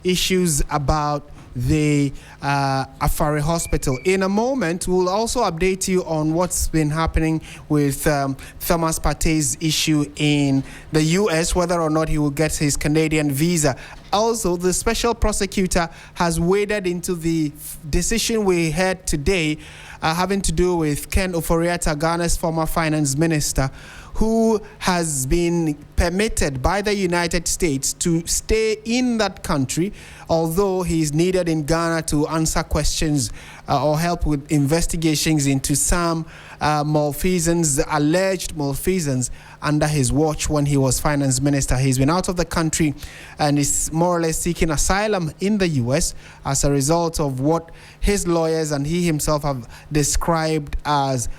issues about the Afari Hospital. In a moment, we'll also update you on what's been happening with Thomas Partey's issue in the U.S., whether or not he will get his Canadian visa. Also, the special prosecutor has waded into the decision we heard today having to do with Ken Ofori-Attah, Ghana's former finance minister, who has been permitted by the United States to stay in that country, although he is needed in Ghana to answer questions or help with investigations into some malfeasance, alleged malfeasance under his watch when he was finance minister. He's been out of the country and is more or less seeking asylum in the U.S. as a result of what his lawyers and he himself have described as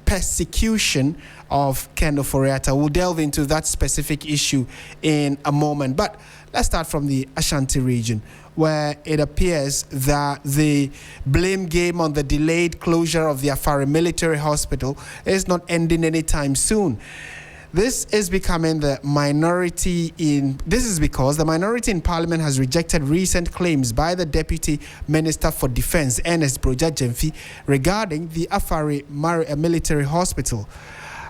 persecution of Ken Ofori-Attah. We'll delve into that specific issue in a moment. But let's start from the Ashanti region, where it appears that the blame game on the delayed closure of the Afari Military Hospital is not ending anytime soon. This is because the minority in Parliament has rejected recent claims by the Deputy Minister for Defence, Ernest Broja-Gyamfi, regarding the Afari Military Hospital,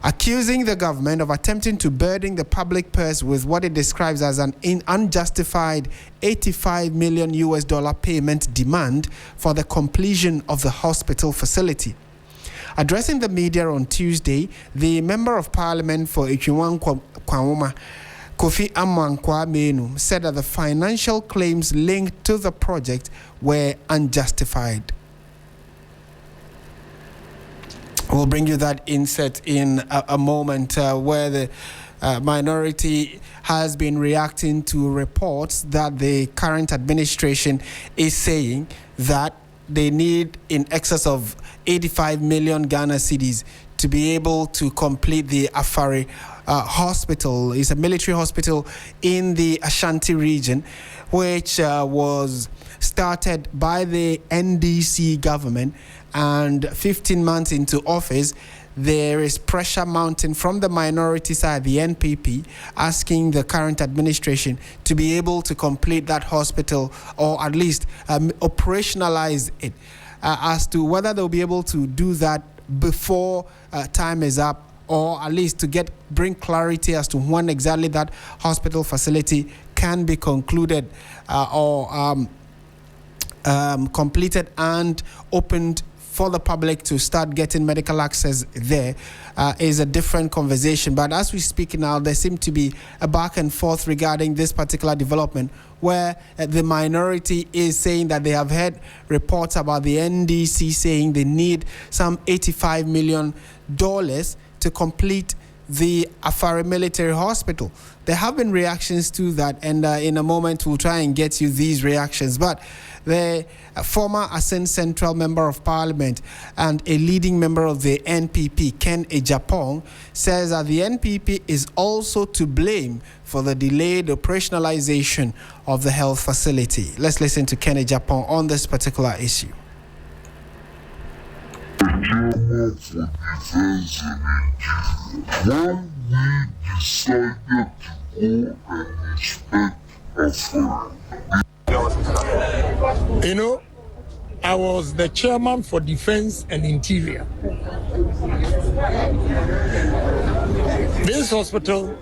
accusing the government of attempting to burden the public purse with what it describes as an unjustified $85 million payment demand for the completion of the hospital facility. Addressing the media on Tuesday, the Member of Parliament for Ichiwan Kwawoma, Kofi Amankwa Menu, said that the financial claims linked to the project were unjustified. We'll bring you that insert in a moment where the minority has been reacting to reports that the current administration is saying that they need in excess of 85 million Ghana cedis to be able to complete the Afari hospital. It's a military hospital in the Ashanti region, which was started by the NDC government, and 15 months into office, there is pressure mounting from the minority side, the NPP, asking the current administration to be able to complete that hospital, or at least operationalize it. As to whether they'll be able to do that before time is up, or at least to bring clarity as to when exactly that hospital facility can be concluded or completed and opened for the public to start getting medical access there, is a different conversation. But as we speak now, there seems to be a back and forth regarding this particular development, where the minority is saying that they have heard reports about the NDC saying they need some $85 million to complete the Afari Military Hospital. There have been reactions to that, and in a moment we'll try and get you these reactions. But the former Ascent Central Member of Parliament and a leading member of the NPP, Ken Ejapong, says that the NPP is also to blame for the delayed operationalization of the health facility. Let's listen to Ken Ejapong on this particular issue. When we decided to go and inspect Afari, I was the chairman for Defense and Interior. This hospital,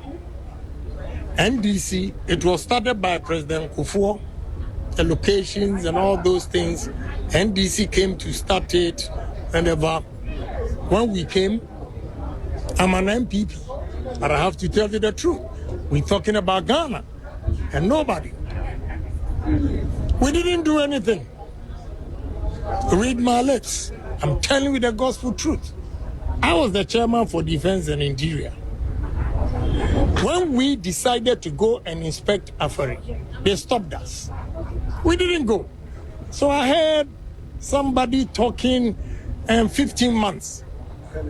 NDC, it was started by President Kufuor. The locations and all those things, NDC came to start it. And when we came, I'm an NPP, but I have to tell you the truth. We're talking about Ghana and nobody. We didn't do anything. Read my lips. I'm telling you the gospel truth. I was the chairman for Defense and Interior. When we decided to go and inspect Afari, they stopped us. We didn't go. So I heard somebody talking 15 months.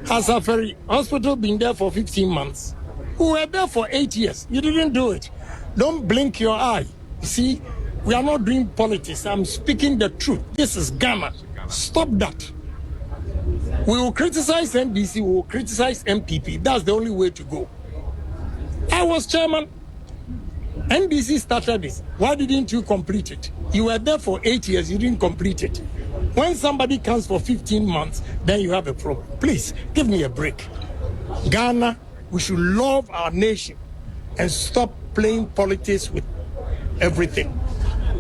Has Afari Hospital been there for 15 months? We were there for 8 years. You didn't do it. Don't blink your eye. You see, we are not doing politics. I'm speaking the truth. This is Ghana. Stop that. We will criticize NDC, we will criticize NPP. That's the only way to go. I was chairman, NDC started this. Why didn't you complete it? You were there for 8 years, you didn't complete it. When somebody comes for 15 months, then you have a problem. Please, give me a break. Ghana, we should love our nation and stop playing politics with everything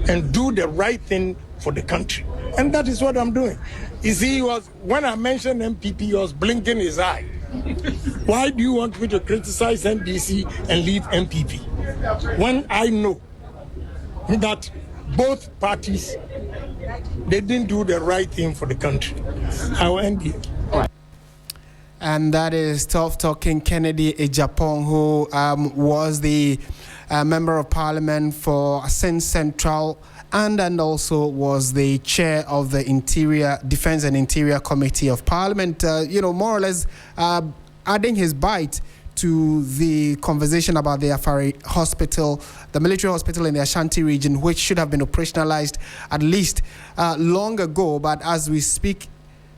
and do the right thing for the country. And that is what I'm doing. You see, when I mentioned NPP, he was blinking his eye. Why do you want me to criticize NDC and leave NPP? When I know that both parties, they didn't do the right thing for the country. I'll end here. And that is Tough Talking Kennedy Ejapong, who was the Member of Parliament for Asin Central and also was the chair of the Defense and Interior Committee of Parliament, more or less adding his bite to the conversation about the Afari Hospital, the military hospital in the Ashanti region, which should have been operationalized at least long ago. But as we speak,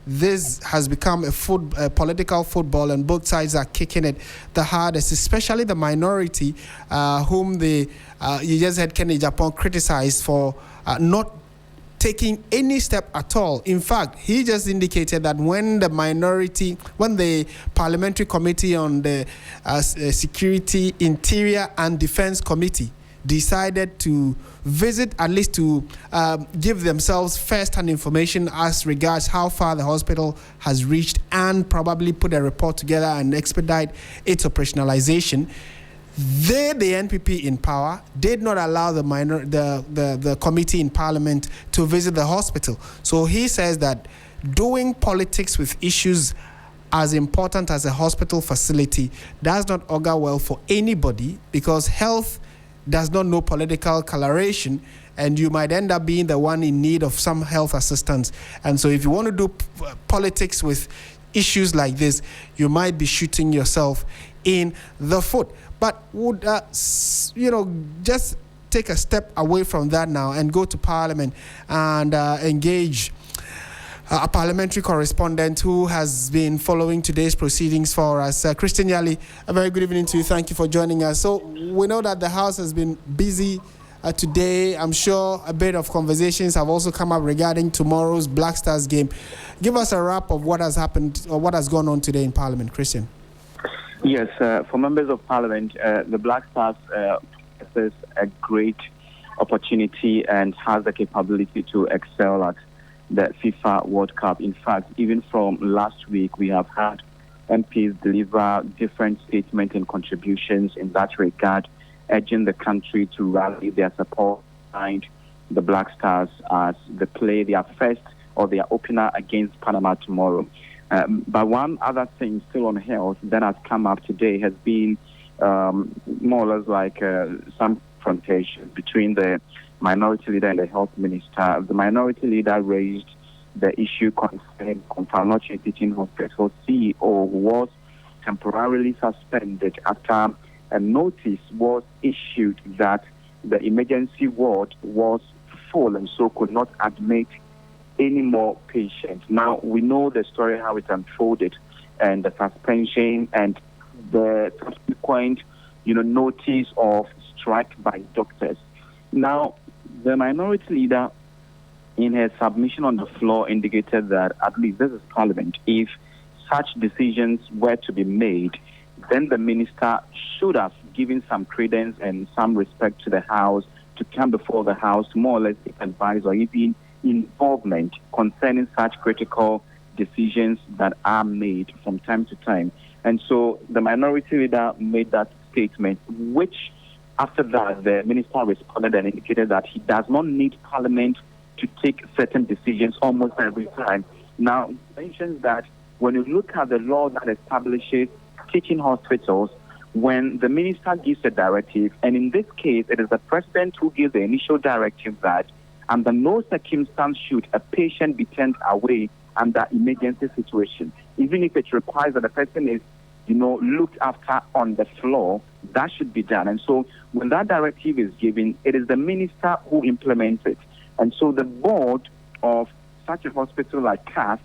this has become a political football, and both sides are kicking it the hardest, especially the minority, whom you just had Kennedy Ejapong criticized for not taking any step at all. In fact, he just indicated that when the Parliamentary Committee on the Security, Interior and Defense Committee decided to visit, at least to give themselves first-hand information as regards how far the hospital has reached and probably put a report together and expedite its operationalization, the NPP in power did not allow the committee in Parliament to visit the hospital. So he says that doing politics with issues as important as a hospital facility does not augur well for anybody, because health does not know political coloration, and you might end up being the one in need of some health assistance. And so if you want to do politics with issues like this, you might be shooting yourself in the foot. But would, just take a step away from that now and go to Parliament and engage a parliamentary correspondent who has been following today's proceedings for us. Christian Yali, a very good evening to you. Thank you for joining us. So we know that the House has been busy today. I'm sure a bit of conversations have also come up regarding tomorrow's Black Stars game. Give us a wrap of what has happened or what has gone on today in Parliament, Christian. Yes, for members of Parliament, the Black Stars possess a great opportunity and has the capability to excel at the FIFA World Cup. In fact, even from last week, we have had MPs deliver different statements and contributions in that regard, urging the country to rally their support behind the Black Stars as they play their first or their opener against Panama tomorrow. But one other thing still on health that has come up today has been more or less like some confrontation between the minority leader and the health minister. The minority leader raised the issue concerning Ofori-Attah Teaching Hospital CEO, who was temporarily suspended after a notice was issued that the emergency ward was full and so could not admit any more patients. Now, we know the story, how it unfolded, and the suspension and the subsequent, notice of strike by doctors. Now, the minority leader, in her submission on the floor, indicated that at least this is Parliament. If such decisions were to be made, then the minister should have given some credence and some respect to the House to come before the House to more or less advise or even involvement concerning such critical decisions that are made from time to time. And so the minority leader made that statement, which after that the minister responded and indicated that he does not need Parliament to take certain decisions almost every time. Now, he mentions that when you look at the law that establishes teaching hospitals, when the minister gives a directive, and in this case, it is the president who gives the initial directive that under no circumstance should a patient be turned away under emergency situation. Even if it requires that the person is, looked after on the floor, that should be done. And so when that directive is given, it is the minister who implements it. And so the board of such a hospital like CAS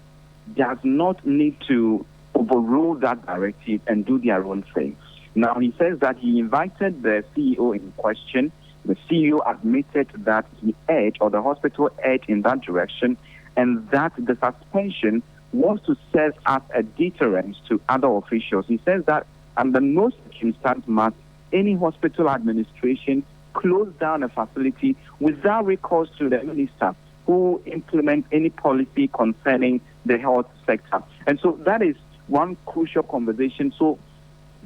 does not need to overrule that directive and do their own thing. Now, he says that he invited the CEO in question. The CEO admitted that he erred, or the hospital erred in that direction, and that the suspension was to serve as a deterrent to other officials. He says that under no circumstance must any hospital administration close down a facility without recourse to the minister who implement any policy concerning the health sector. And so that is one crucial conversation. So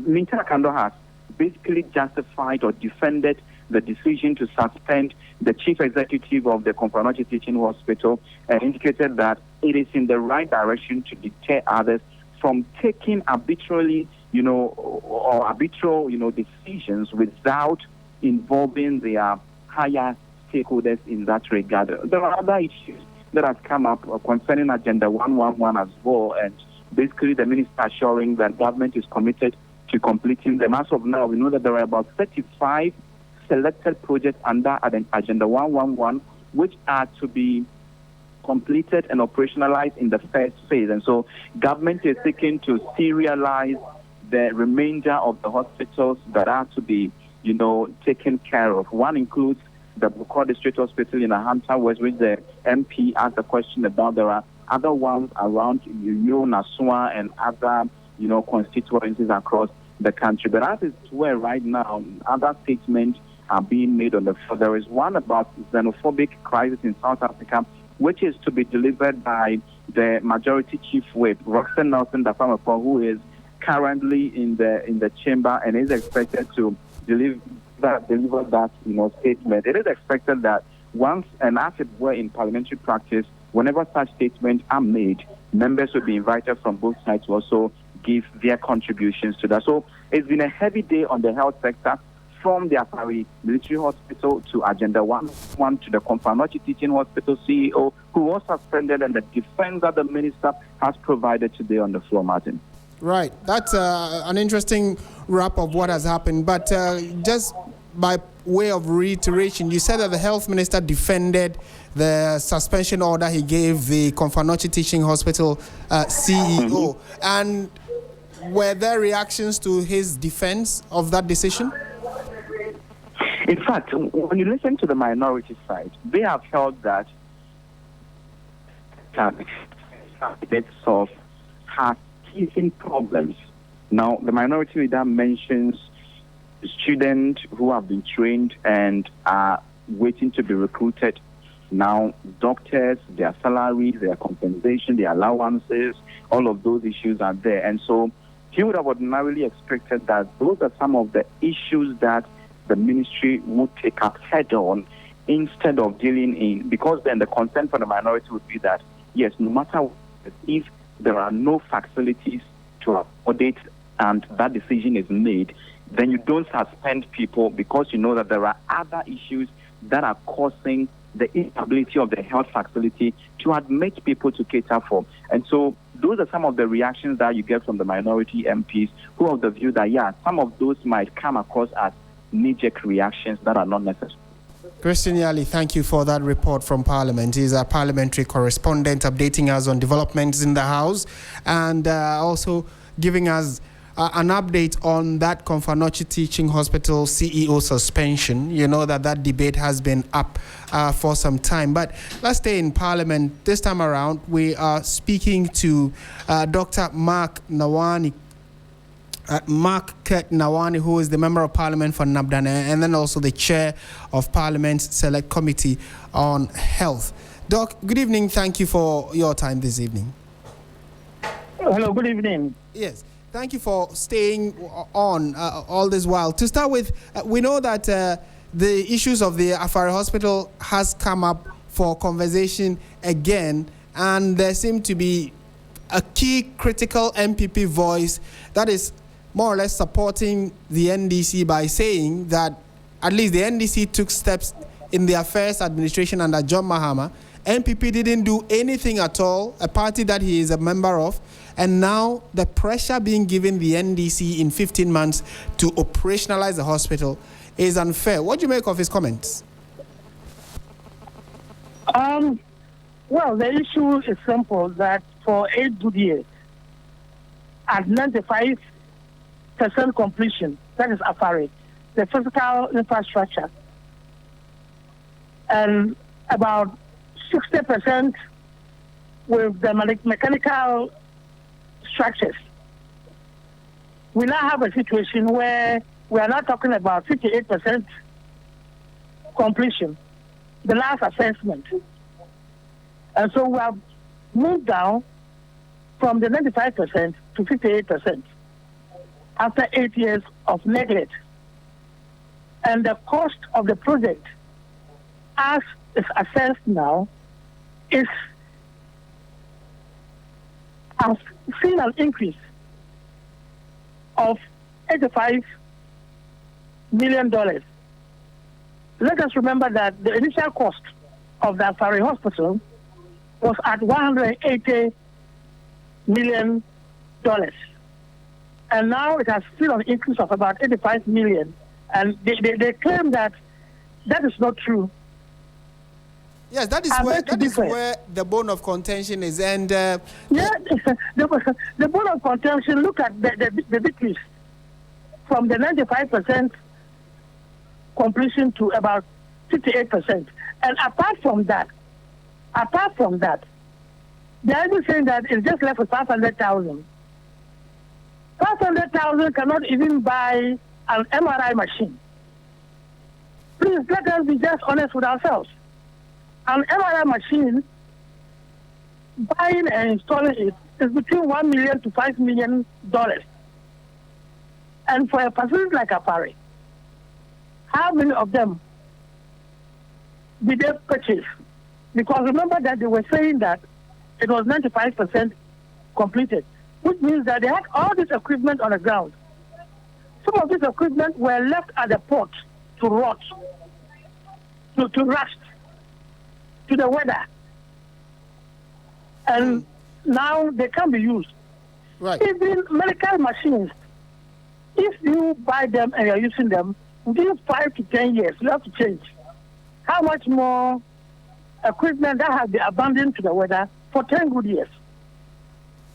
Mr. Kando has basically justified or defended the decision to suspend the chief executive of the Ofori-Attah Teaching Hospital and indicated that it is in the right direction to deter others from taking arbitrary, decisions without involving their higher stakeholders in that regard. There are other issues that have come up concerning Agenda 111 as well, and basically the minister assuring that government is committed to completing them. As of now, we know that there are about 35 selected projects under Agenda 111, which are to be completed and operationalized in the first phase. And so government is seeking to serialize the remainder of the hospitals that are to be, taken care of. One includes the Bukor District Hospital in Ahanta West, which the MP asked a question about. There are other ones around Uyo, Nasua, and other, constituencies across the country. But as it's where right now, other statements are being made on the floor. There is one about xenophobic crisis in South Africa, which is to be delivered by the Majority Chief Whip, Roxanne Nelson Dafamapo, who is currently in the chamber and is expected to deliver that statement. It is expected that once, and as it were in parliamentary practice, whenever such statements are made, members will be invited from both sides to also give their contributions to that. So it's been a heavy day on the health sector, from the Afari Military Hospital to Agenda 1 to the Ofori-Attah Teaching Hospital CEO, who was suspended, and the defense that the minister has provided today on the floor, Martin. Right. That's an interesting wrap of what has happened. But just by way of reiteration, you said that the health minister defended the suspension order he gave the Ofori-Attah Teaching Hospital CEO. And were there reactions to his defense of that decision? In fact, when you listen to the minority side, they have held that itself has teething problems. Now, the minority leader mentions students who have been trained and are waiting to be recruited. Now, doctors, their salaries, their compensation, their allowances, all of those issues are there. And so he would have ordinarily expected that those are some of the issues that the ministry would take up head on instead of dealing in, because then the concern for the minority would be that, yes, no matter what, if there are no facilities to accommodate and that decision is made, then you don't suspend people because you know that there are other issues that are causing the inability of the health facility to admit people to cater for. And so those are some of the reactions that you get from the minority MPs who have the view that, some of those might come across as knee-jerk reactions that are not necessary. Christian Yali, thank you for that report from Parliament. He's a parliamentary correspondent updating us on developments in the House and also giving us an update on that Ofori-Attah Teaching Hospital CEO suspension. You know that debate has been up for some time. But let's stay in Parliament. This time around, we are speaking to Dr. Mark Nawani, who is the Member of Parliament for Nabdana and then also the Chair of Parliament's Select Committee on Health. Doc, good evening. Thank you for your time this evening. Hello, good evening. Yes, thank you for staying on all this while. To start with, we know that the issues of the Afari Hospital has come up for conversation again, and there seemed to be a key critical NPP voice that is more or less supporting the NDC by saying that at least the NDC took steps in their first administration under John Mahama. NPP didn't do anything at all, a party that he is a member of, and now the pressure being given the NDC in 15 months to operationalize the hospital is unfair. What do you make of his comments? Well, the issue is simple, that for 8 good years, at 95% 58% completion. That is Afari, the physical infrastructure. And about 60% with the mechanical structures. We now have a situation where we are not talking about 58% completion, the last assessment. And so we have moved down from the 95% to 58% after 8 years of neglect. And the cost of the project, as is assessed now, has seen an increase of $85 million. Let us remember that the initial cost of the Afari Hospital was at $180 million. And now it has seen an increase of about $85 million. And they claim that that is not true. Yes, that is where the bone of contention is. And the bone of contention, look at the decrease from the 95% completion to about 58%. And apart from that, they are even saying that it's just left with 500,000. 500,000 cannot even buy an MRI machine. Please let us be just honest with ourselves. An MRI machine, buying and installing it is between $1 million to $5 million. And for a facility like Afari, how many of them did they purchase? Because remember that they were saying that it was 95% completed, which means that they had all this equipment on the ground. Some of this equipment were left at the port to rot, to rust, to the weather. And now they can be used. Right. Even medical machines, if you buy them and you're using them, within 5 to 10 years, you have to change. How much more equipment that has been abandoned to the weather for 10 good years?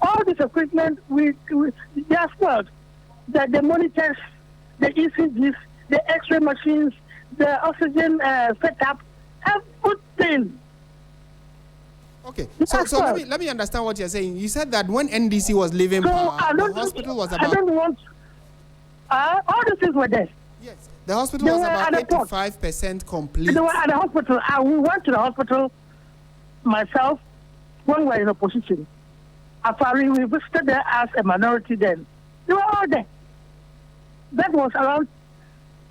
All this equipment, they are spoiled. The monitors, the ECGs, the X-ray machines, the oxygen setup, everything. Okay, so let me understand what you're saying. You said that when NDC was leaving power, the hospital was about... I don't want... all the things were there. Yes, the hospital was about 85% complete. They were at the hospital. We went to the hospital, myself, when we were in opposition. Afari, we visited there as a minority then. They were all there. That was around,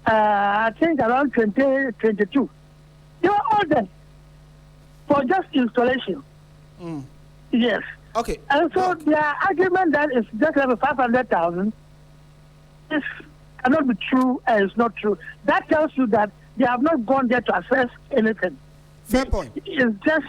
I think around 2022. They were all there for just installation. Yes. Okay. And so their argument that it's just over 500,000 is cannot be true and it's not true. That tells you that they have not gone there to assess anything. Fair point. It's just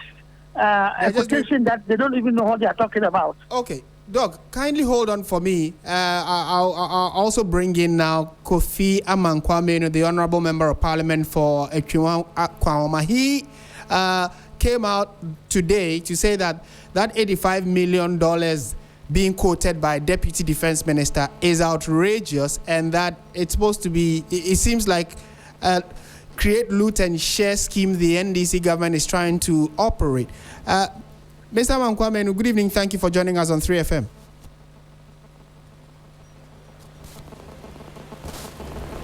a quotation that they don't even know what they are talking about. Okay. Doc, kindly hold on for me. I'll also bring in now Kofi Amankwame, the Honorable Member of Parliament for Kwawoma. He came out today to say that $85 million being quoted by Deputy Defense Minister is outrageous, and that it's supposed to be, it seems like a create, loot and share scheme the NDC government is trying to operate. Mr. Amankwame, good evening. Thank you for joining us on 3FM.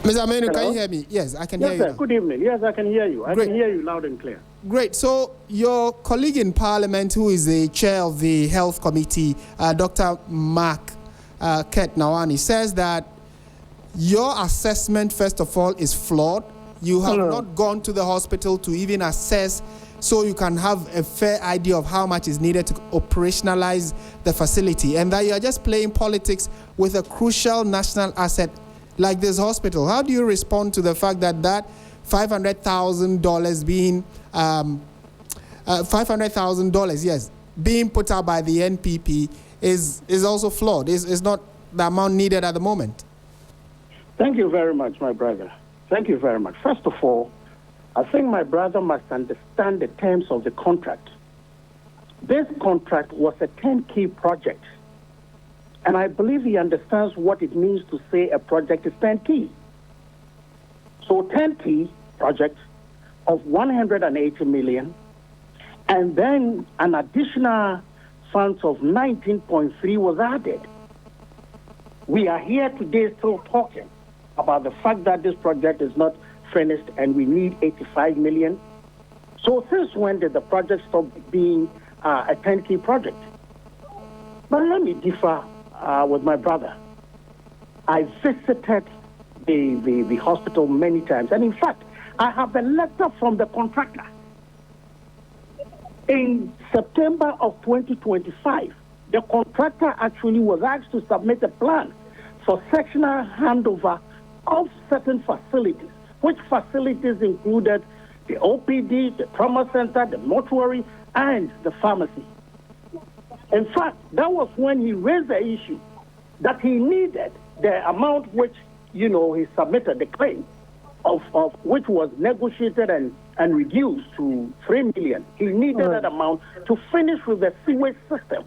Mr. Amenu, can you hear me? Yes, I can hear you. Yes, sir. Good evening. Yes, I can hear you. I can hear you loud and clear. Great. So your colleague in Parliament, who is the chair of the Health Committee, Dr. Mark Ketnawani, says that your assessment, first of all, is flawed. You have not gone to the hospital to even assess so you can have a fair idea of how much is needed to operationalize the facility, and that you are just playing politics with a crucial national asset like this hospital. How do you respond to the fact that $500,000 being $500,000, yes, being put out by the NPP is also flawed? Is not the amount needed at the moment? Thank you very much, my brother. Thank you very much. First of all, I think my brother must understand the terms of the contract. This contract was a turnkey project. And I believe he understands what it means to say a project is turnkey. So turnkey project of 180 million, and then an additional funds of 19.3 was added. We are here today still talking about the fact that this project is not finished and we need 85 million. So since when did the project stop being a turnkey project? But let me differ with my brother. I visited the hospital many times, and in fact, I have a letter from the contractor. In September of 2025, the contractor actually was asked to submit a plan for sectional handover of certain facilities, which facilities included the OPD, the trauma center, the mortuary, and the pharmacy. In fact, that was when he raised the issue that he needed the amount which, he submitted the claim of which was negotiated and reduced to 3 million. He needed that amount to finish with the sewage system.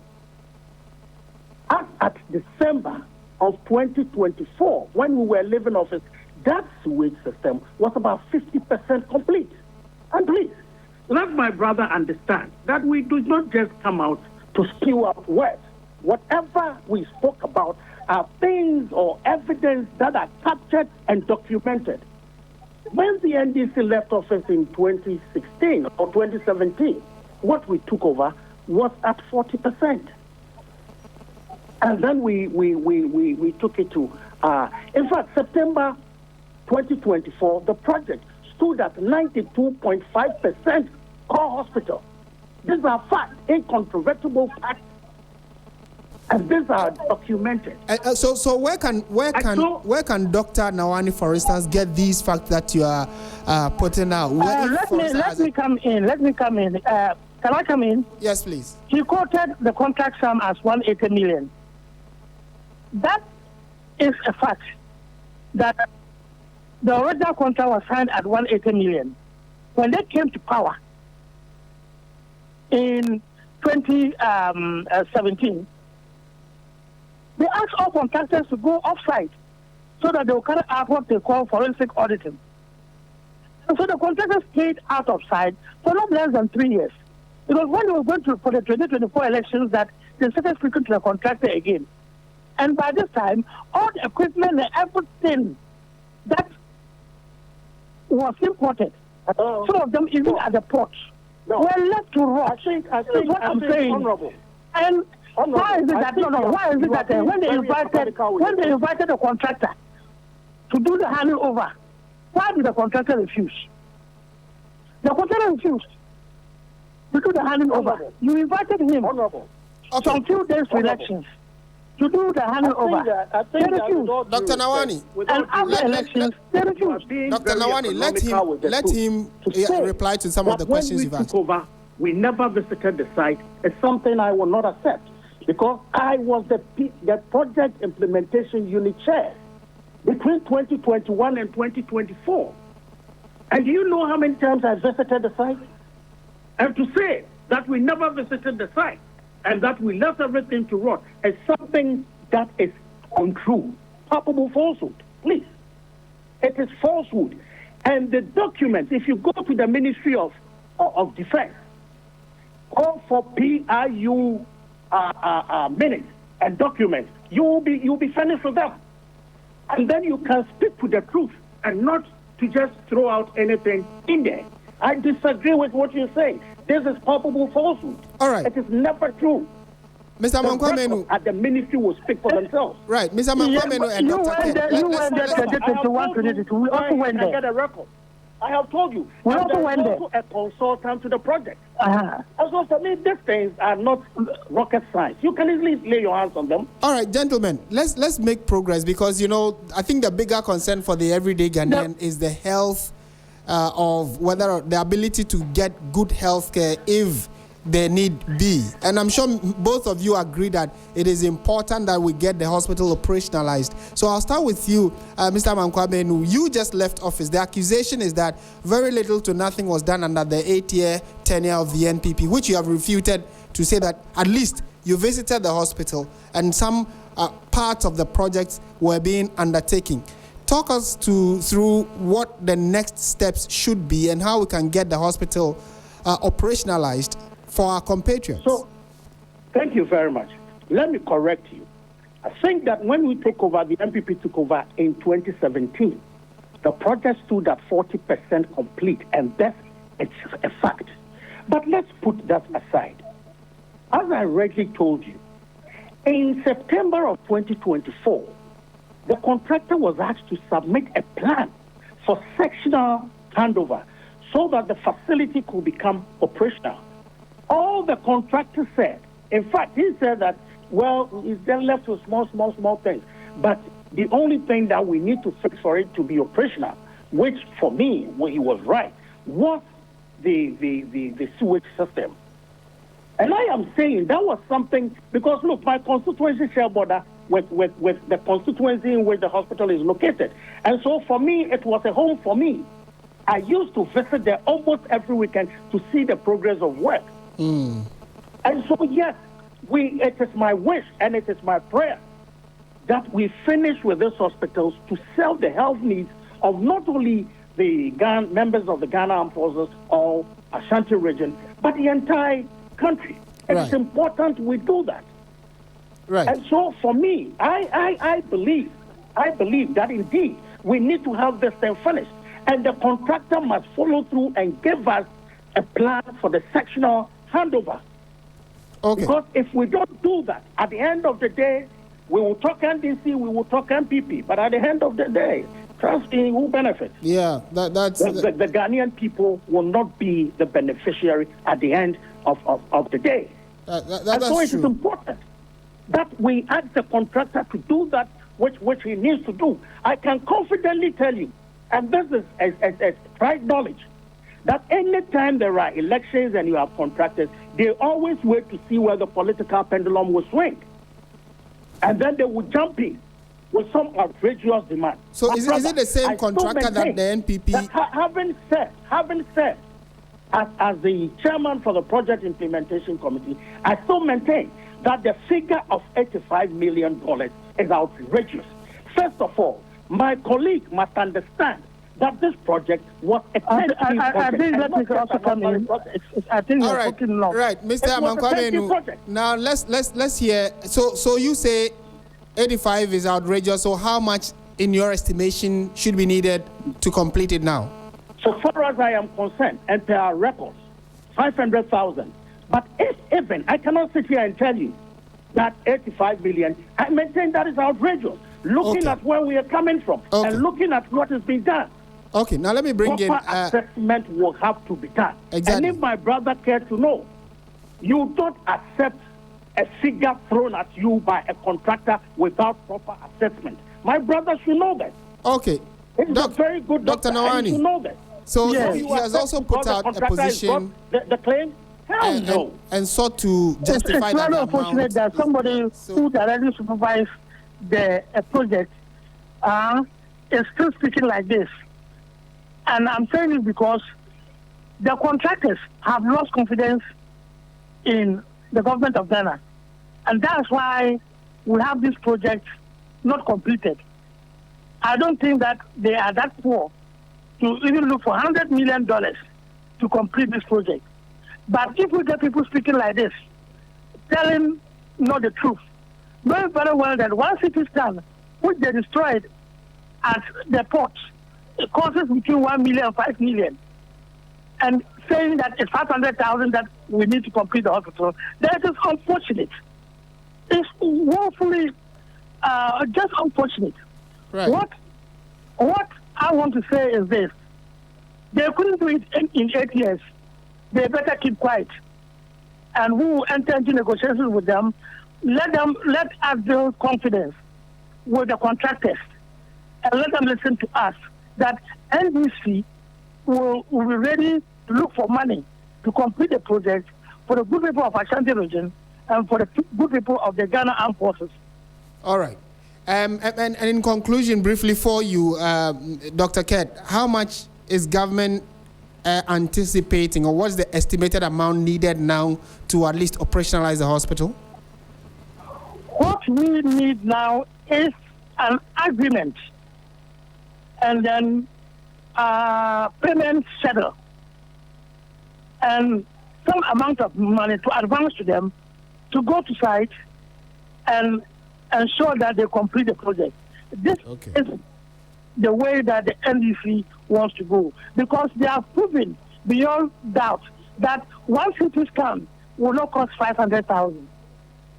At December of 2024, when we were leaving office, that sewage system was about 50% complete. And please, let my brother understand that we do not just come out to spew out words. Whatever we spoke about are things or evidence that are captured and documented. When the NDC left office in 2016 or 2017, what we took over was at 40%. And then we took it to, in fact, September 2024, the project stood at 92.5% core hospital. These are facts, incontrovertible facts, and these are documented. So where can Dr. Nawani, for instance, get these facts that you are putting out? Let me come in. Can I come in? Yes, please. He quoted the contract sum as 180 million. That is a fact that the original contract was signed at 180 million. When they came to power in 2017, they asked all contractors to go off-site so that they will carry out what they call forensic auditing. And so the contractors stayed out of sight for not less than 3 years. Because when they were going for the 2024 elections, that they started speaking to the contractor again. And by this time, all the equipment and everything that was imported, some of them even at the port, were left to rot. I think what I'm saying. Honorable. And why is it that when they invited the contractor to do the handing over, why did the contractor refuse? The contractor refused to do the handing over. You invited him some few days for elections to do the handing over. They refused. Dr. Nawani, and after elections, they refused. Dr. Nawani, let him reply to some of the questions you've asked. We never visited the site. It's something I will not accept, because I was the project implementation unit chair between 2021 and 2024. And do you know how many times I visited the site? And to say that we never visited the site and that we left everything to rot is something that is untrue, palpable falsehood. Please, it is falsehood. And the documents, if you go to the Ministry of Defense, call for PIU minutes and documents, you'll be finished with them. And then you can speak to the truth and not to just throw out anything in there. I disagree with what you're saying. This is palpable falsehood. All right. It is never true. Mr. Mankwamenu at the ministry will speak for themselves. Right. Mr. Mankwamenu and Dr. You went there 2021, 2022. We also went there. I get a record. I have told you. We also went there. A consultant to the project. Also, for me, these things are not rocket science. You can easily lay your hands on them. All right, gentlemen, let's make progress, because, I think the bigger concern for the everyday Ghanaian is the health of whether the ability to get good health care if there need be. And I'm sure both of you agree that it is important that we get the hospital operationalized. So I'll start with you, Mr. Mankwamenu. You just left office. The accusation is that very little to nothing was done under the 8-year tenure of the NPP, which you have refuted to say that at least you visited the hospital and some parts of the projects were being undertaken. Talk us through what the next steps should be and how we can get the hospital operationalized for our compatriots. So, thank you very much. Let me correct you. I think that when we took over, the NPP took over in 2017, the project stood at 40% complete, and that's a fact. But let's put that aside. As I already told you, in September of 2024, the contractor was asked to submit a plan for sectional handover so that the facility could become operational. All the contractor said, in fact, he said that, well, it's then left with small things. But the only thing that we need to fix for it to be operational, which for me, when he was right, was the sewage system. And I am saying that was something, because look, my constituency share border with the constituency in which the hospital is located. And so for me, it was a home for me. I used to visit there almost every weekend to see the progress of work. And so, yes, it is my wish and it is my prayer that we finish with these hospitals to serve the health needs of not only the members of the Ghana Armed Forces or Ashanti region, but the entire country. It's important we do that. Right. And so for me, I believe that indeed we need to have this thing finished. And the contractor must follow through and give us a plan for the sectional handover. Okay. Because if we don't do that, at the end of the day, we will talk NDC, we will talk NPP. But at the end of the day, trust me, who benefits? Yeah, that's... The Ghanaian people will not be the beneficiary at the end of the day. That's so it true. is important that we ask the contractor to do that which he needs to do. I can confidently tell you, and this is as right knowledge, that any time there are elections and you have contractors, they always wait to see where the political pendulum will swing. And then they will jump in with some outrageous demand. So is it the same contractor that the NPP... That having said, as the chairman for the project implementation committee, I still maintain that the figure of $85 million is outrageous. First of all, my colleague must understand that this project was a project. I think that is also coming. I think you're talking long. Right, Mr. Amankwamenu. Now let's hear. So you say 85 is outrageous. So how much, in your estimation, should be needed to complete it now? So far as I am concerned, and per our records, 500,000. But if even, I cannot sit here and tell you that 85 million, I maintain that is outrageous. Looking at where we are coming from and looking at what is being done. Okay, now let me bring in... assessment will have to be done. Exactly. And if my brother cared to know, you don't accept a figure thrown at you by a contractor without proper assessment. My brother should know that. Okay. It's a very good Dr. Nawani. should know that. So he has also put out a position... The claim? Hell no. And sought to justify that. It's very unfortunate that somebody who directly supervised the project is still speaking like this. And I'm saying it because the contractors have lost confidence in the government of Ghana. And that's why we have this project not completed. I don't think that they are that poor to even look for $100 million to complete this project. But if we get people speaking like this, telling not the truth, knowing very well that once it is done, which they destroyed at the port, it costs between 1 million and 5 million, and saying that it's 500,000 that we need to complete the hospital, that is unfortunate. It's woefully just unfortunate. Right. What I want to say is this: they couldn't do it in 8 years. They better keep quiet, and we will enter into negotiations with them. Let us build confidence with the contractors, and let them listen to us. That NDC will be ready to look for money to complete the project for the good people of Ashanti region and for the good people of the Ghana Armed Forces. All right. And in conclusion, briefly for you, Dr. Ket, how much is government anticipating, or what's the estimated amount needed now to at least operationalize the hospital? What we need now is an agreement and then payment schedule and some amount of money to advance to them to go to site and ensure that they complete the project. This is the way that the NDC wants to go, because they have proven beyond doubt that one CT scan will not cost 500,000,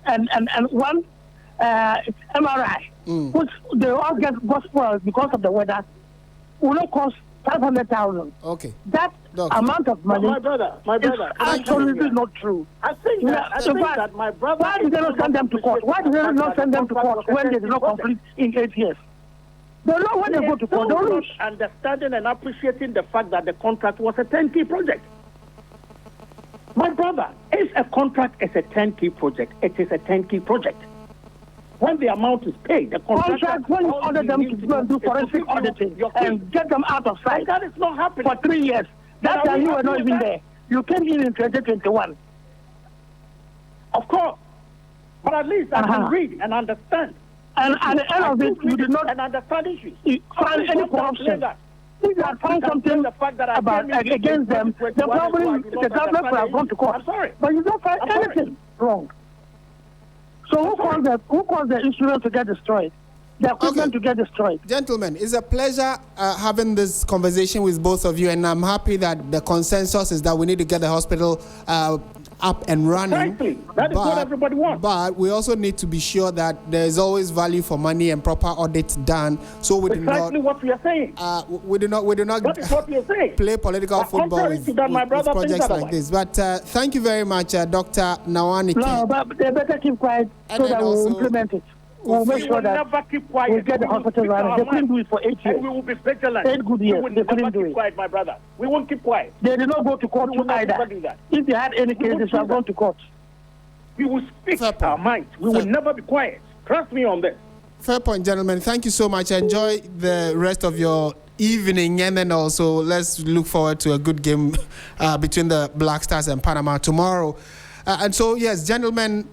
and one MRI, which they all got spoiled because of the weather, will not cost 500,000. Okay. That amount of money, my brother, is absolutely not true. I think that my brother. Why did they not send them to court? Why did they not send them to court when they did not complete in 8 years? They know when they go to court. They don't understanding and appreciating the fact that the contract was a turnkey project. My brother, if a contract is a turnkey project, it is a turnkey project. When the amount is paid, the contract when you order them to go and do forensic auditing and get them out of sight. That is not happening for 3 years. That time you were not even there. You came in 2021. Of course, but at least I can read and understand. And at the end of it, you did not understand issues. Find any corruption. If you had found something against them, then probably the government would have gone to court. I'm sorry. But you don't find anything wrong. So who caused the insurance to get destroyed? The equipment to get destroyed. Gentlemen, it's a pleasure having this conversation with both of you, and I'm happy that the consensus is that we need to get the hospital up and running. Exactly. That is what everybody wants. But we also need to be sure that there is always value for money and proper audits done. So we do not. Exactly what we are saying. We do not. That is what we are saying. Play political football with projects like this. But thank you very much, Dr. Nawani. No, but they better keep quiet so that we'll implement it. We'll make sure that we'll get the hospital running. They couldn't do it for 8 years. And we will be vigilant. 8 good years. We will they couldn't never do keep it. quiet, my brother. We won't keep quiet. They did not go to court either. If they had any case, they should have gone to court. We will speak our minds. We will never be quiet. Trust me on this. Fair point, gentlemen. Thank you so much. Enjoy the rest of your evening, and then also let's look forward to a good game between the Black Stars and Panama tomorrow. And so, yes, gentlemen,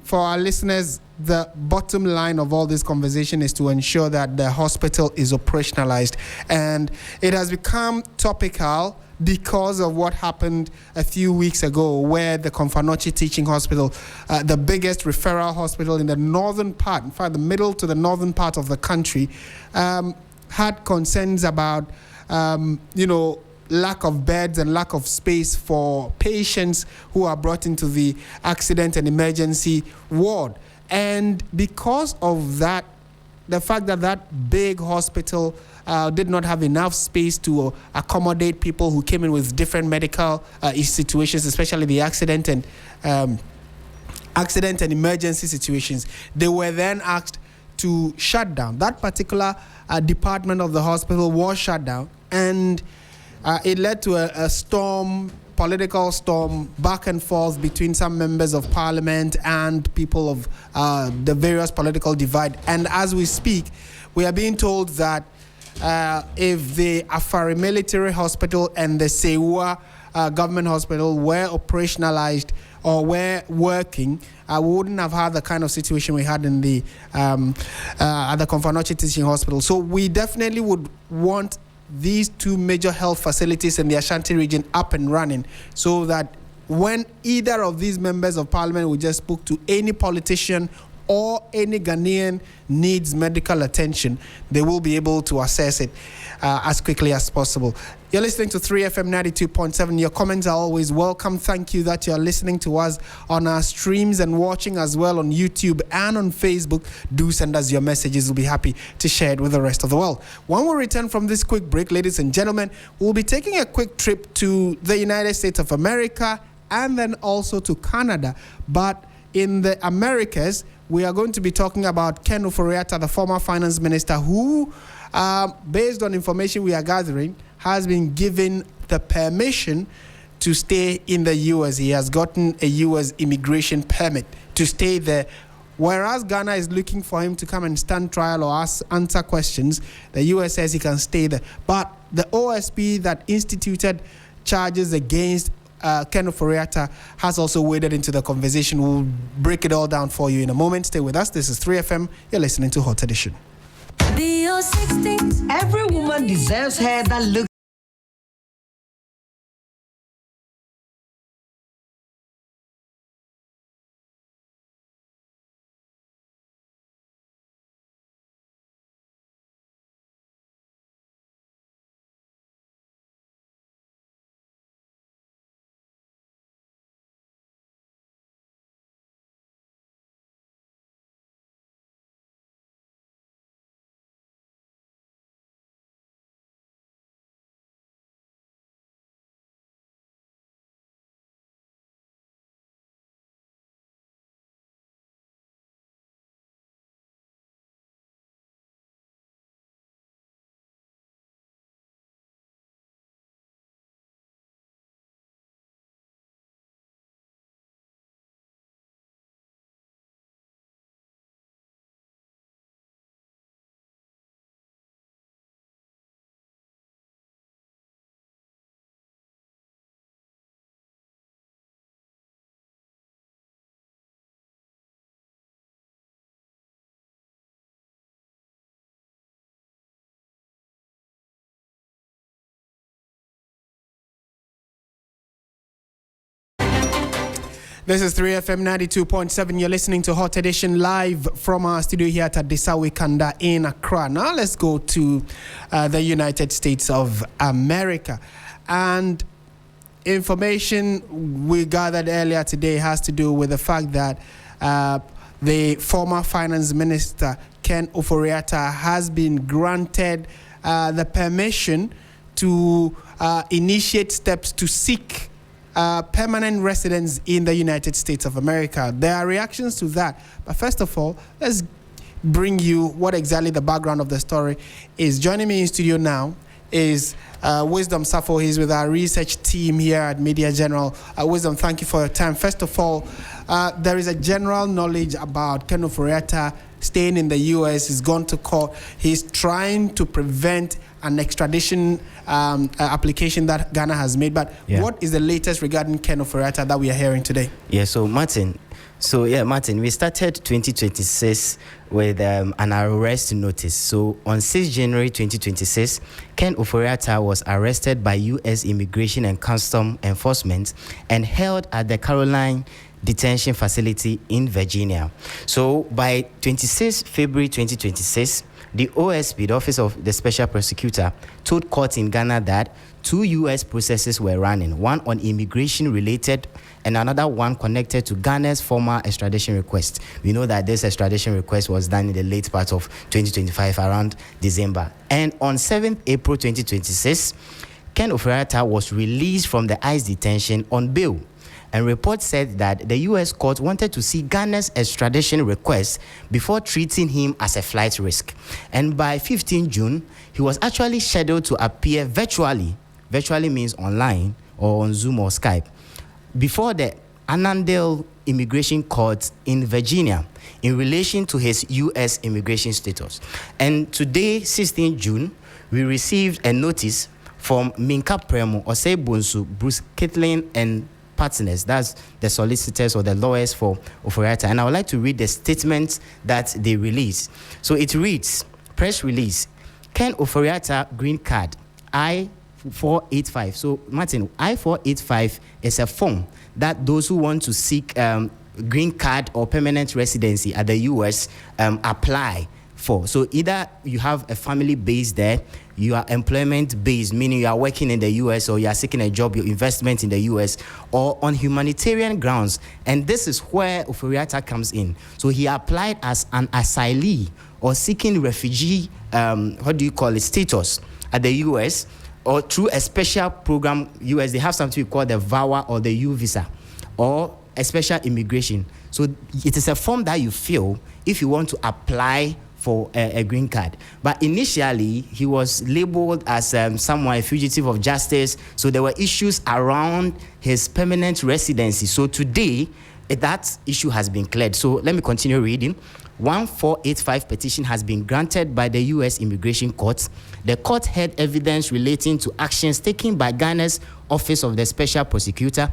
for our listeners, the bottom line of all this conversation is to ensure that the hospital is operationalized. And it has become topical because of what happened a few weeks ago, where the Konfanochi Teaching Hospital, the biggest referral hospital in the northern part, in fact, the middle to the northern part of the country, had concerns about, lack of beds and lack of space for patients who are brought into the accident and emergency ward. And because of that, the fact that that big hospital did not have enough space to accommodate people who came in with different medical situations, especially the accident and emergency situations, they were then asked to shut down. That particular department of the hospital was shut down, and it led to a political storm, back and forth between some members of parliament and people of the various political divide. And as we speak, we are being told that if the Afari Military Hospital and the Sewa government hospital were operationalized or were working, we wouldn't have had the kind of situation we had in the at the Konfanochi Teaching Hospital. So we definitely would want these two major health facilities in the Ashanti region up and running, so that when either of these members of parliament we just spoke to, any politician or any Ghanaian needs medical attention, they will be able to access it as quickly as possible. You're listening to 3FM 92.7. Your comments are always welcome. Thank you that you're listening to us on our streams and watching as well on YouTube and on Facebook. Do send us your messages. We'll be happy to share it with the rest of the world. When we return from this quick break, ladies and gentlemen, we'll be taking a quick trip to the United States of America and then also to Canada. But in the Americas, we are going to be talking about Ken Ofori-Attah, the former finance minister, who, based on information we are gathering, has been given the permission to stay in the U.S. He has gotten a U.S. immigration permit to stay there. Whereas Ghana is looking for him to come and stand trial or answer questions, the U.S. says he can stay there. But the OSP that instituted charges against Ken Ofori-Attah has also waded into the conversation. We'll break it all down for you in a moment. Stay with us. This is 3FM. You're listening to Hotedition. Every woman deserves hair that looks. This is 3FM 92.7. You're listening to Hotedition live from our studio here at Disawe Kanda in Accra. Now let's go to the United States of America. And information we gathered earlier today has to do with the fact that the former finance minister, Ken Ofori-Attah, has been granted the permission to initiate steps to seek permanent residence in the United States of America. There are reactions to that. But first of all, let's bring you what exactly the background of the story is. Joining me in studio now is Wisdom Safo. He's with our research team here at Media General. Wisdom, thank you for your time. First of all, there is a general knowledge about Ken Ofori-Attah staying in the U.S. He's gone to court. He's trying to prevent an extradition application that Ghana has made. But what is the latest regarding Ken Ofori-Attah that we are hearing today? Yeah, so Martin, we started 2026 with an arrest notice. So on 6 January 2026, Ken Ofori-Attah was arrested by U.S. Immigration and Customs Enforcement and held at the Caroline Detention Facility in Virginia. So by 26 February 2026, the OSP, the Office of the Special Prosecutor, told court in Ghana that 2 U.S. processes were running, one on immigration related and another one connected to Ghana's former extradition request. We know that this extradition request was done in the late part of 2025, around December. And on 7th April 2026, Ken Ofori-Attah was released from the ICE detention on bail. And reports said that the U.S. court wanted to see Ghana's extradition request before treating him as a flight risk. And by 15 June, he was actually scheduled to appear virtually means online or on Zoom or Skype, before the Annandale Immigration Court in Virginia in relation to his U.S. immigration status. And today, 16 June, we received a notice from Minka Premo, Osei Bonsu, Bruce Kitlin, and partners, that's the solicitors or the lawyers for Ofori-Attah. And I would like to read the statement that they released. So it reads, press release, Ken Ofori-Attah green card, I-485. So Martin, I-485 is a form that those who want to seek green card or permanent residency at the U.S. apply for. So either you have a family base there, you are employment based, meaning you are working in the U.S. or you are seeking a job, your investment in the U.S. or on humanitarian grounds. And this is where Ofori-Attah comes in. So he applied as an asylee or seeking refugee, status at the U.S. or through a special program, U.S. They have something we call the VAWA or the U visa or a special immigration. So it is a form that you fill if you want to apply for a green card. But initially, he was labeled as someone, a fugitive of justice. So there were issues around his permanent residency. So today, that issue has been cleared. So let me continue reading. 1485 petition has been granted by the U.S. Immigration Court. The court heard evidence relating to actions taken by Ghana's Office of the Special Prosecutor,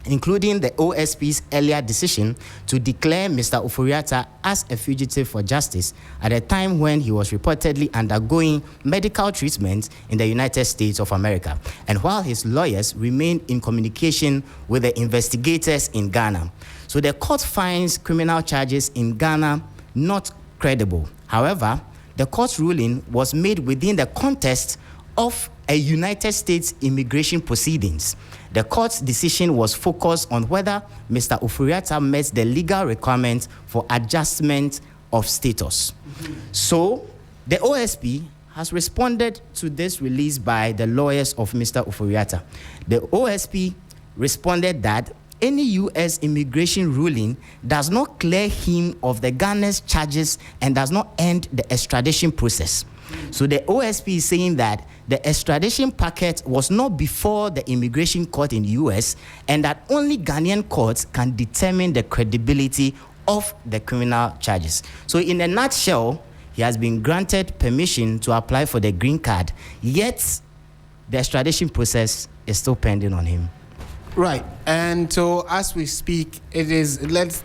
including the OSP's earlier decision to declare Mr. Ofori-Attah as a fugitive for justice at a time when he was reportedly undergoing medical treatment in the United States of America, and while his lawyers remain in communication with the investigators in Ghana. So the court finds criminal charges in Ghana not credible. However, the court's ruling was made within the context of a United States immigration proceedings. The court's decision was focused on whether Mr. Ofori-Attah met the legal requirements for adjustment of status. So the OSP has responded to this release by the lawyers of Mr. Ofori-Attah. The OSP responded that any U.S. immigration ruling does not clear him of the Ghana's charges and does not end the extradition process. So the OSP is saying that the extradition packet was not before the immigration court in the U.S. and that only Ghanaian courts can determine the credibility of the criminal charges. So in a nutshell, he has been granted permission to apply for the green card, yet the extradition process is still pending on him. Right, and so as we speak, it is let's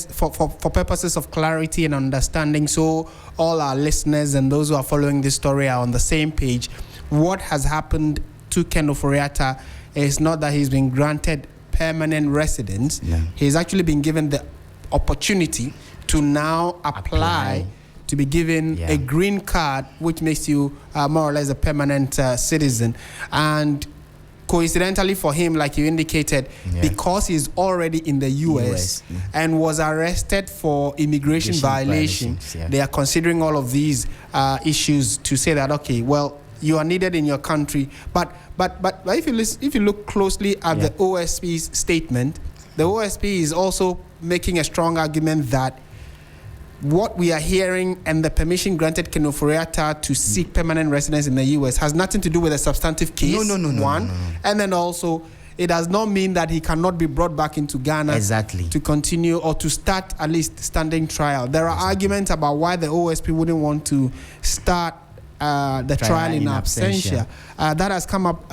for purposes of clarity and understanding, so all our listeners and those who are following this story are on the same page. What has happened to Ken Ofori-Attah is not that he's been granted permanent residence. No. He's actually been given the opportunity to now apply to be given a green card, which makes you more or less a permanent citizen. And coincidentally for him, like you indicated, because he's already in the US and was arrested for immigration violation, they are considering all of these issues to say that, okay, well, you are needed in your country. But if you look closely at the OSP's statement, the OSP is also making a strong argument that what we are hearing and the permission granted Ken Ofori-Attah to seek permanent residence in the U.S. has nothing to do with a substantive case. No. And then also, it does not mean that he cannot be brought back into Ghana to continue or to start at least standing trial. There are arguments about why the OSP wouldn't want to start the trial in absentia. That has come up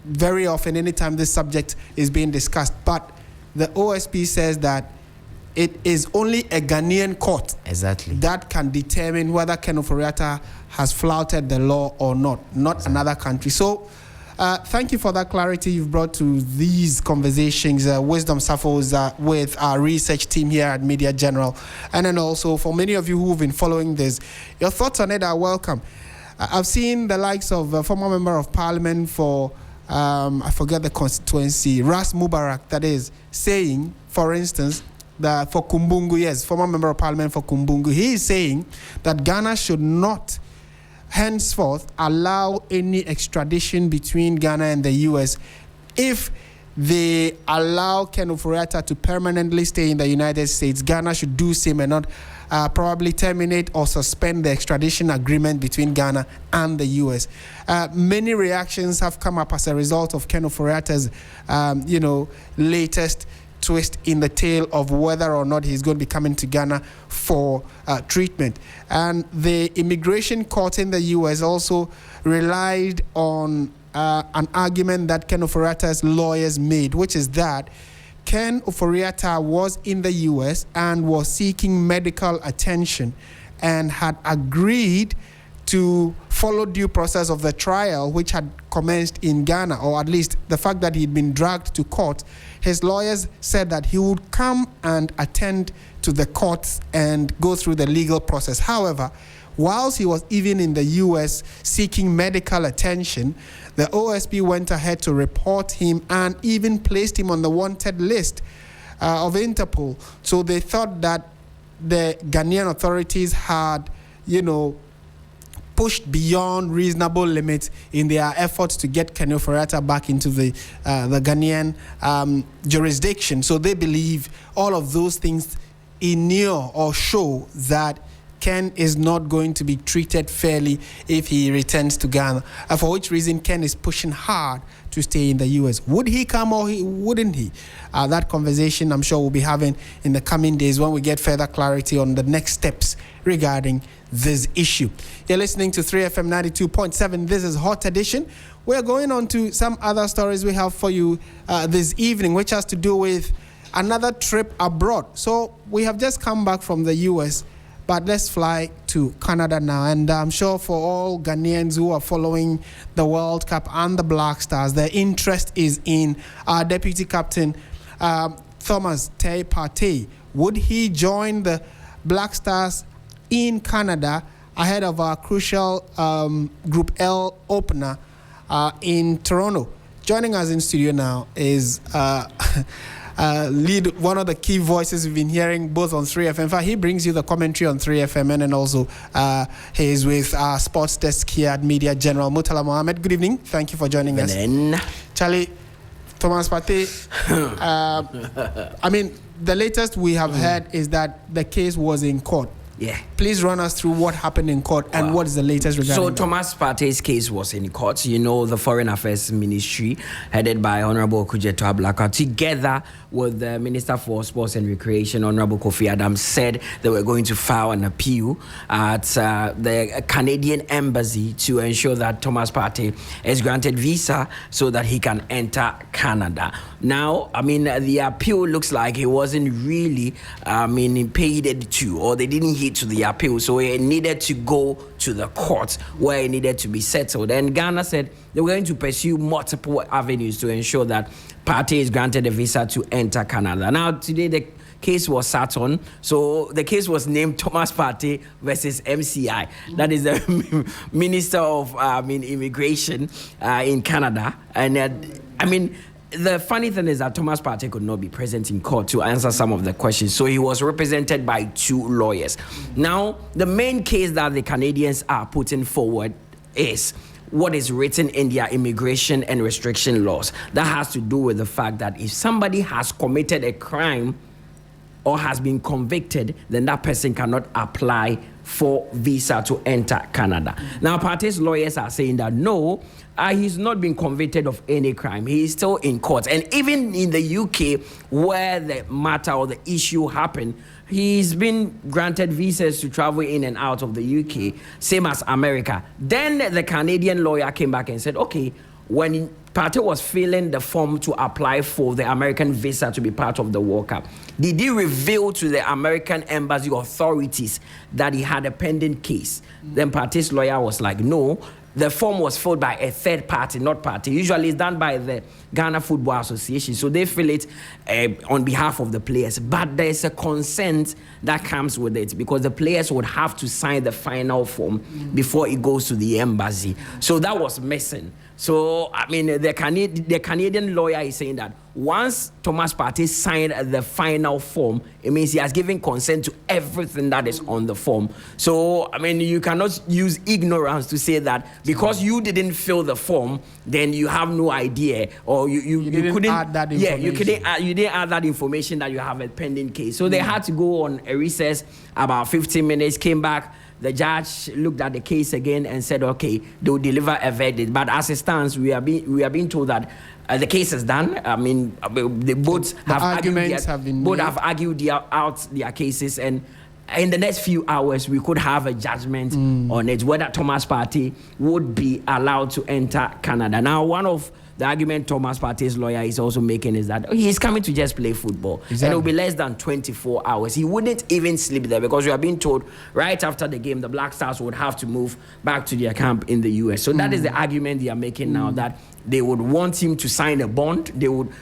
very often anytime this subject is being discussed. But the OSP says that it is only a Ghanaian court that can determine whether Ken Ofori-Attah has flouted the law or not another country. So thank you for that clarity you've brought to these conversations, Wisdom Sappho's with our research team here at Media General. And then also for many of you who've been following this, your thoughts on it are welcome. I've seen the likes of a former member of parliament for, I forget the constituency, Ras Mubarak, that is, saying, for instance, that for Kumbungu, former member of parliament for Kumbungu, he is saying that Ghana should not henceforth allow any extradition between Ghana and the U.S. if they allow Ken Ofori-Attah to permanently stay in the United States. Ghana should do same and not probably terminate or suspend the extradition agreement between Ghana and the U.S. Many reactions have come up as a result of Ken Ofori-Attah's, latest twist in the tale of whether or not he's going to be coming to Ghana for treatment. And the immigration court in the U.S. also relied on an argument that Ken Ofori-Attah's lawyers made, which is that Ken Ofori-Attah was in the U.S. and was seeking medical attention and had agreed to follow due process of the trial, which had commenced in Ghana, or at least the fact that he'd been dragged to court. His lawyers said that he would come and attend to the courts and go through the legal process. However, whilst he was even in the U.S. seeking medical attention, the OSP went ahead to report him and even placed him on the wanted list of Interpol. So they thought that the Ghanaian authorities had, pushed beyond reasonable limits in their efforts to get Ken Ofori-Attah back into the Ghanaian jurisdiction. So they believe all of those things inure or show that Ken is not going to be treated fairly if he returns to Ghana, for which reason Ken is pushing hard to stay in the U.S. Would he come or wouldn't he? That conversation I'm sure we'll be having in the coming days when we get further clarity on the next steps regarding this issue. You're listening to 3FM 92.7. This is Hotedition. We're going on to some other stories we have for you this evening, which has to do with another trip abroad. So we have just come back from the U.S., but let's fly to Canada now. And I'm sure for all Ghanaians who are following the World Cup and the Black Stars, their interest is in our Deputy Captain, Thomas Partey. Would he join the Black Stars in Canada ahead of our crucial Group L opener in Toronto? Joining us in studio now is one of the key voices we've been hearing both on 3FM. In fact, he brings you the commentary on 3FM, and then also he is with our sports desk here at Media General, Murtala Mohammed. Good evening. Thank you for joining us. Charlie, Thomas Partey, I mean, the latest we have heard is that the case was in court. Yeah. Please run us through what happened in court and what is the latest regarding that. Thomas Partey's case was in court. You know, the Foreign Affairs Ministry, headed by Honorable Kujeto Ablaka, together with the Minister for Sports and Recreation, Honorable Kofi Adams, said they were going to file an appeal at the Canadian Embassy to ensure that Thomas Partey is granted visa so that he can enter Canada. Now, I mean, the appeal looks like he wasn't really, paid to, or they didn't hit to the appeal, so it needed to go to the court where it needed to be settled. And Ghana said they were going to pursue multiple avenues to ensure that Partey is granted a visa to enter Canada. Now, today the case was sat on, so the case was named Thomas Partey versus MCI. That is the Minister of Immigration in Canada. And the funny thing is that Thomas Partey could not be present in court to answer some of the questions, so he was represented by two lawyers. Now, the main case that the Canadians are putting forward is what is written in their immigration and restriction laws. That has to do with the fact that if somebody has committed a crime or has been convicted, then that person cannot apply for visa to enter Canada. Now, Partey's lawyers are saying that no, he's not been convicted of any crime. He is still in court. And even in the UK, where the matter or the issue happened, he's been granted visas to travel in and out of the UK, same as America. Then the Canadian lawyer came back and said, okay, when Partey was filling the form to apply for the American visa to be part of the World Cup, did he reveal to the American embassy authorities that he had a pending case? Then Partey's lawyer was like, no, the form was filled by a third party, not Partey. Usually it's done by the Ghana Football Association, so they fill it on behalf of the players. But there's a consent that comes with it, because the players would have to sign the final form before it goes to the embassy. So that was missing. So, the Canadian lawyer is saying that once Thomas Partey signed the final form, it means he has given consent to everything that is on the form. So, you cannot use ignorance to say that because you didn't fill the form, then you have no idea, or you couldn't add that information. Yeah, you didn't add that information that you have a pending case. So they had to go on a recess about 15 minutes, came back. The judge looked at the case again and said, okay, they will deliver a verdict. But as it stands, we are being told that the case is done. They both have argued out their cases, and in the next few hours, we could have a judgment on it, whether Thomas Partey would be allowed to enter Canada. Now, one of the argument Thomas Partey's lawyer is also making is that he's coming to just play football. Exactly. And it will be less than 24 hours. He wouldn't even sleep there, because we are being told right after the game, the Black Stars would have to move back to their camp in the US. So that is the argument they are making now, that they would want him to sign a bond.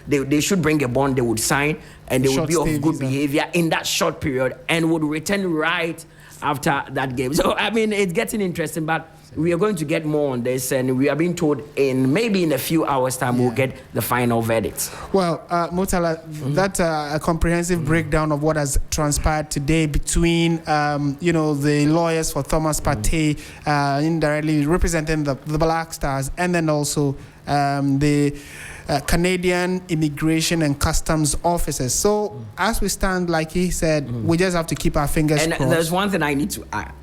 They should bring a bond, they would sign, and they would be of good behavior in that short period and would return right after that game. So, it's getting interesting, but we are going to get more on this, and we are being told maybe in a few hours' time we'll get the final verdict. Well, Murtala, that's a comprehensive breakdown of what has transpired today between, the lawyers for Thomas Partey, indirectly representing the Black Stars, and then also the Canadian Immigration and Customs officers. So, as we stand, like he said, we just have to keep our fingers crossed. And there's one thing I need to add.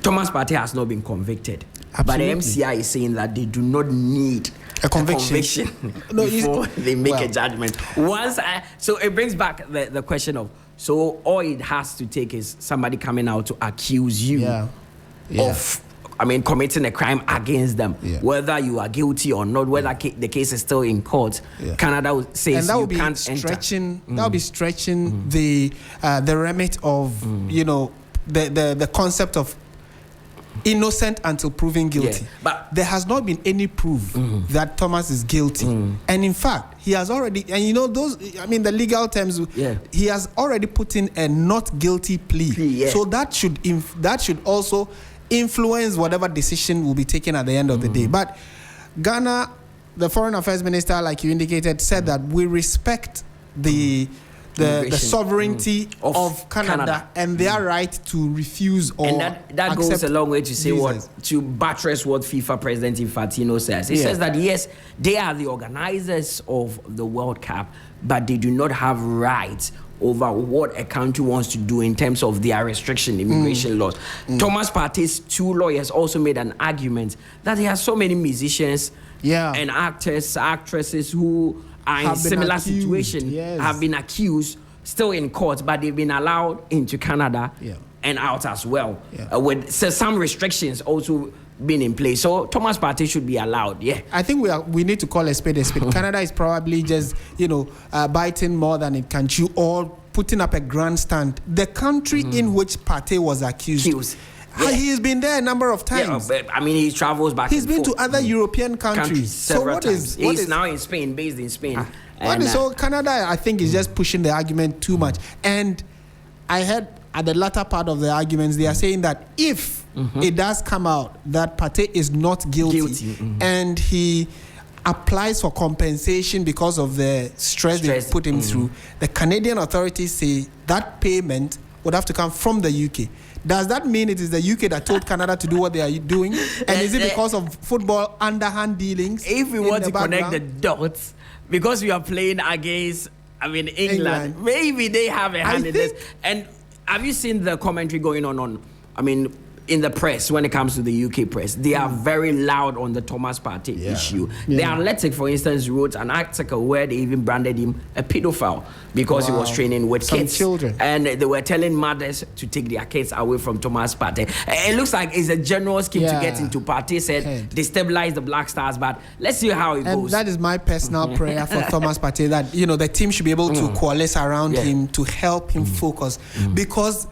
Thomas Partey has not been convicted. Absolutely. But the MCI is saying that they do not need a conviction. No, before they make a judgment. So it brings back the question of, so all it has to take is somebody coming out to accuse you of, committing a crime against them, whether you are guilty or not, whether the case is still in court. Canada says you can't enter. That would be stretching the remit of the concept of innocent until proven guilty. But there has not been any proof that Thomas is guilty, and in fact, he has already. And the legal terms. He has already put in a not guilty plea. So that should also influence whatever decision will be taken at the end of the day. But Ghana, the Foreign Affairs Minister, like you indicated, said that we respect the sovereignty of Canada and their right to refuse or and that goes a long way to say visas. to buttress what FIFA President Infantino says. He says that yes, they are the organizers of the World Cup, but they do not have rights over what a country wants to do in terms of their immigration laws. Thomas Partey's two lawyers also made an argument that there are so many musicians and actresses who are in similar situation, have been accused, still in court, but they've been allowed into Canada and out as well, with some restrictions also being in place. So Thomas Partey should be allowed. I think we need to call a spade a spade. Canada is probably just biting more than it can chew, or putting up a grandstand. The country in which Partey was accused. He's been there a number of times. He travels back. He's been to other European countries several times. He's now in Spain, based in Spain. So Canada, I think, is just pushing the argument too much. And I heard at the latter part of the arguments, they are saying that if it does come out that Partey is not guilty. And he applies for compensation because of the stress they put him through, the Canadian authorities say that payment would have to come from the UK. Does that mean it is the UK that told Canada to do what they are doing? And is it because of football underhand dealings? If we want to connect the dots, because we are playing against, England, maybe they have a hand in this. And have you seen the commentary going on in the press when it comes to the UK press? They are very loud on the Thomas Partey issue. The Athletic, for instance, wrote an article where they even branded him a pedophile because he was training with kids. Children. And they were telling mothers to take their kids away from Thomas Partey. It looks like it's a general scheme to get into. Partey said destabilize the Black Stars, but let's see how it goes. That is my personal prayer for Thomas Partey, that the team should be able to coalesce around him to help him focus. Because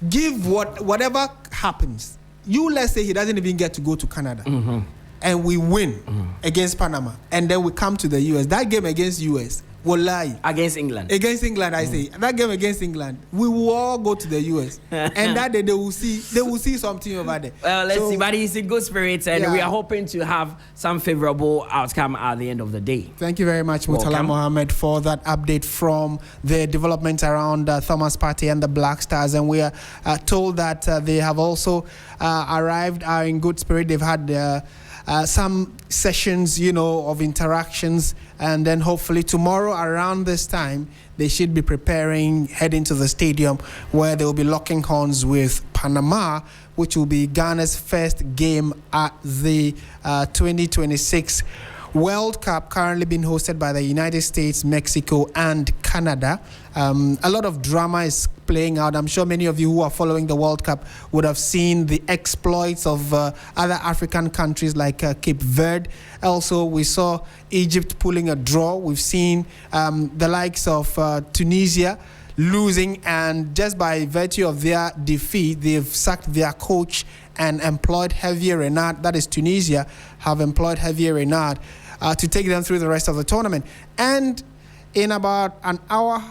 give whatever happens, let's say he doesn't even get to go to Canada, and we win against Panama, and then we come to the US. That game against US will lie against England. I say that game against England, we will all go to the US, and that day they will see something over there. Well, let's see. But he's in good spirits, and we are hoping to have some favorable outcome at the end of the day. Thank you very much, Murtala Mohammed, for that update from the development around Thomas Partey and the Black Stars. And we are told that they have also arrived, are in good spirit. They've had some sessions, of interactions, and then hopefully tomorrow around this time they should be preparing, heading to the stadium where they will be locking horns with Panama, which will be Ghana's first game at the 2026 World Cup, currently being hosted by the United States, Mexico, and Canada. A lot of drama is playing out. I'm sure many of you who are following the World Cup would have seen the exploits of other African countries like Cape Verde. Also, we saw Egypt pulling a draw. We've seen the likes of Tunisia losing, and just by virtue of their defeat, they've sacked their coach and employed Javier Renard. That is Tunisia, have employed Javier Renard to take them through the rest of the tournament. And in about an hour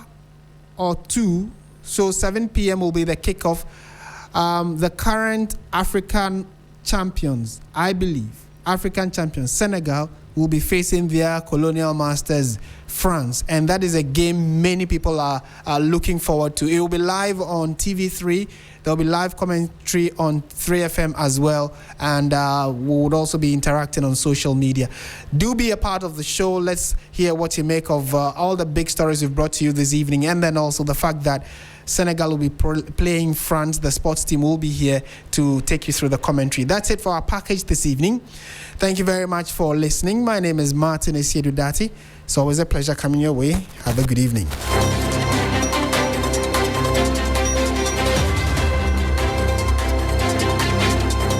or two, so 7 p.m. will be the kickoff. The current African champions, I believe, Senegal, will be facing their colonial masters, France. And that is a game many people are looking forward to. It will be live on TV3. There will be live commentary on 3FM as well. And we would also be interacting on social media. Do be a part of the show. Let's hear what you make of all the big stories we've brought to you this evening. And then also the fact that Senegal will be playing France. The sports team will be here to take you through the commentary. That's it for our package this evening. Thank you very much for listening. My name is Martin Asiedu-Dartey. It's always a pleasure coming your way. Have a good evening.